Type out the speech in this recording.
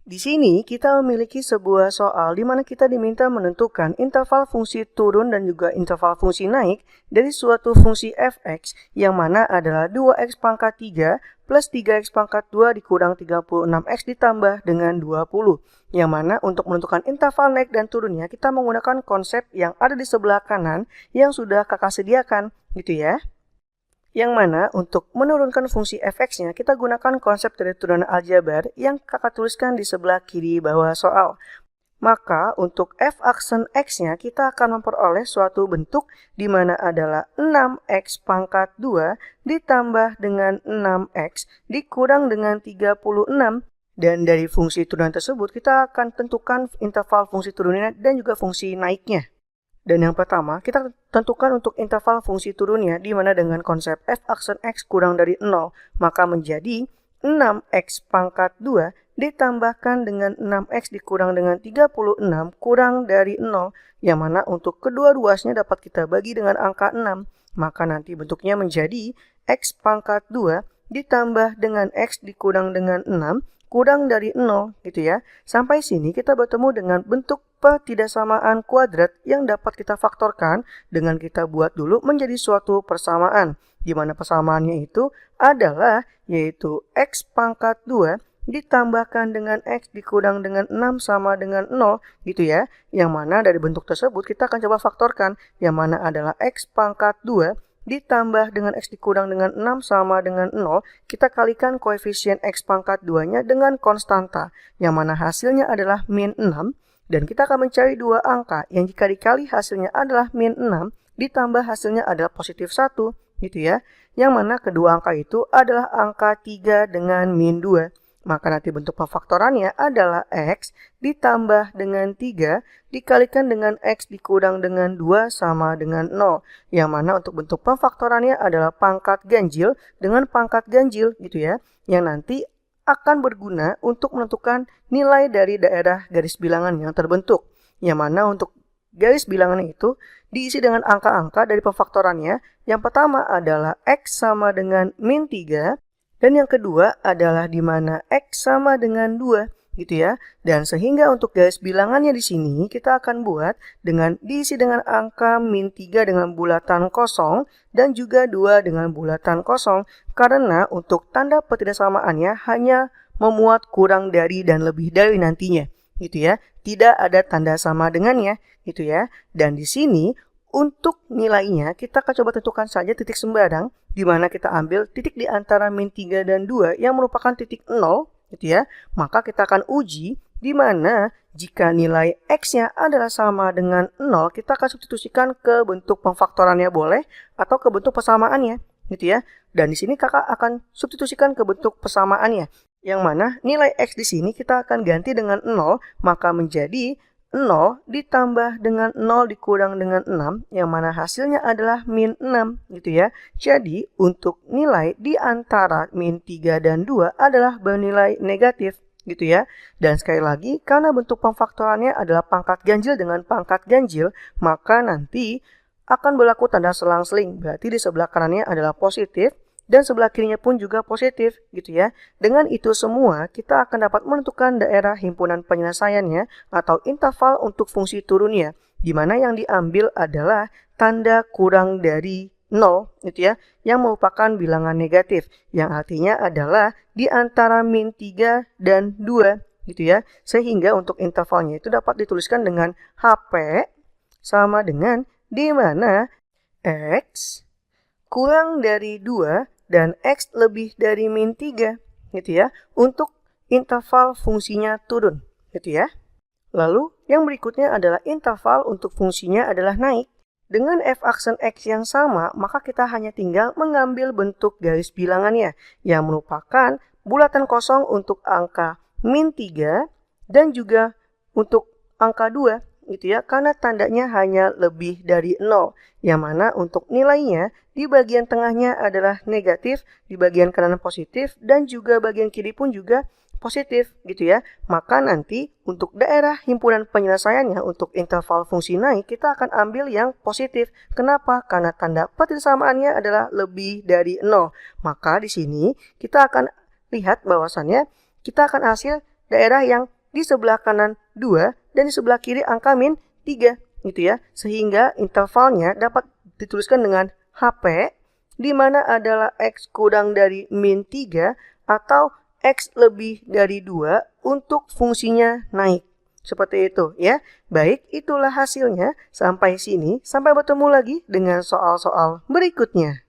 Di sini kita memiliki sebuah soal di mana kita diminta menentukan interval fungsi turun dan juga interval fungsi naik dari suatu fungsi f(x) yang mana adalah 2x pangkat 3 plus 3x pangkat 2 dikurang 36x ditambah dengan 20. Yang mana untuk menentukan interval naik dan turunnya kita menggunakan konsep yang ada di sebelah kanan yang sudah kakak sediakan gitu ya. Yang mana untuk menurunkan fungsi f(x)-nya kita gunakan konsep dari turunan aljabar yang kakak tuliskan di sebelah kiri bawah soal. Maka untuk f aksen x-nya kita akan memperoleh suatu bentuk di mana adalah 6x pangkat 2 ditambah dengan 6x dikurang dengan 36. Dan dari fungsi turunan tersebut kita akan tentukan interval fungsi turunnya dan juga fungsi naiknya. Dan yang pertama, kita tentukan untuk interval fungsi turunnya di mana dengan konsep f aksen x kurang dari 0, maka menjadi 6x pangkat 2 ditambahkan dengan 6x dikurang dengan 36 kurang dari 0, yang mana untuk kedua ruasnya dapat kita bagi dengan angka 6, maka nanti bentuknya menjadi x pangkat 2 ditambah dengan x dikurang dengan 6 kurang dari 0 gitu ya. Sampai sini kita bertemu dengan bentuk pertidaksamaan kuadrat yang dapat kita faktorkan dengan kita buat dulu menjadi suatu persamaan. Di mana persamaannya itu adalah yaitu x pangkat 2 ditambahkan dengan x dikurang dengan 6 sama dengan 0 gitu ya. Yang mana dari bentuk tersebut kita akan coba faktorkan yang mana adalah x pangkat 2 ditambah dengan x dikurang dengan 6 sama dengan 0, kita kalikan koefisien x pangkat 2-nya dengan konstanta, yang mana hasilnya adalah min 6, dan kita akan mencari dua angka yang jika dikali hasilnya adalah min 6, ditambah hasilnya adalah positif 1, gitu ya, yang mana kedua angka itu adalah angka 3 dengan min 2. Maka nanti bentuk pemfaktorannya adalah x ditambah dengan 3 dikalikan dengan x dikurang dengan 2 sama dengan 0. Yang mana untuk bentuk pemfaktorannya adalah pangkat ganjil dengan pangkat ganjil gitu ya. Yang nanti akan berguna untuk menentukan nilai dari daerah garis bilangan yang terbentuk. Yang mana untuk garis bilangan itu diisi dengan angka-angka dari pemfaktorannya. Yang pertama adalah x sama dengan min 3. Dan yang kedua adalah di mana x sama dengan 2 gitu ya. Dan sehingga untuk garis bilangannya di sini kita akan buat dengan diisi dengan angka min 3 dengan bulatan kosong dan juga 2 dengan bulatan kosong. Karena untuk tanda pertidaksamaannya hanya memuat kurang dari dan lebih dari nantinya gitu ya. Tidak ada tanda sama dengannya gitu ya. Dan di sini untuk nilainya, kita akan coba tentukan saja titik sembarang, di mana kita ambil titik di antara min 3 dan 2 yang merupakan titik 0, gitu ya. Maka kita akan uji, di mana jika nilai x-nya adalah sama dengan 0, kita akan substitusikan ke bentuk pemfaktorannya boleh, atau ke bentuk persamaannya, gitu ya. Dan di sini kakak akan substitusikan ke bentuk persamaannya, yang mana nilai x di sini kita akan ganti dengan 0, maka menjadi 0 ditambah dengan 0 dikurang dengan 6, yang mana hasilnya adalah min 6 gitu ya. Jadi untuk nilai di antara min 3 dan 2 adalah bernilai negatif gitu ya. Dan sekali lagi karena bentuk pemfaktorannya adalah pangkat ganjil dengan pangkat ganjil, maka nanti akan berlaku tanda selang-seling. Berarti di sebelah kanannya adalah positif dan sebelah kirinya pun juga positif gitu ya. Dengan itu semua kita akan dapat menentukan daerah himpunan penyelesaiannya atau interval untuk fungsi turunnya, di mana yang diambil adalah tanda kurang dari 0 gitu ya, yang merupakan bilangan negatif, yang artinya adalah di antara min 3 dan 2 gitu ya. Sehingga untuk intervalnya itu dapat dituliskan dengan HP sama dengan di mana x kurang dari 2 dan x lebih dari min 3 gitu ya, untuk interval fungsinya turun gitu ya. Lalu yang berikutnya adalah interval untuk fungsinya adalah naik. Dengan f aksen x yang sama, maka kita hanya tinggal mengambil bentuk garis bilangannya yang merupakan bulatan kosong untuk angka min 3 dan juga untuk angka 2 gitu ya, karena tandanya hanya lebih dari 0, yang mana untuk nilainya di bagian tengahnya adalah negatif, di bagian kanan positif, dan juga bagian kiri pun juga positif gitu ya. Maka nanti untuk daerah himpunan penyelesaiannya untuk interval fungsi naik kita akan ambil yang positif. Kenapa? Karena tanda pertidaksamaannya adalah lebih dari 0. Maka di sini kita akan lihat bahwasannya kita akan hasil daerah yang di sebelah kanan 2 dan di sebelah kiri angka min 3 gitu ya. Sehingga intervalnya dapat dituliskan dengan HP di mana adalah X kurang dari min 3 atau X lebih dari 2 untuk fungsinya naik. Seperti itu ya. Baik, itulah hasilnya. Sampai sini, sampai bertemu lagi dengan soal-soal berikutnya.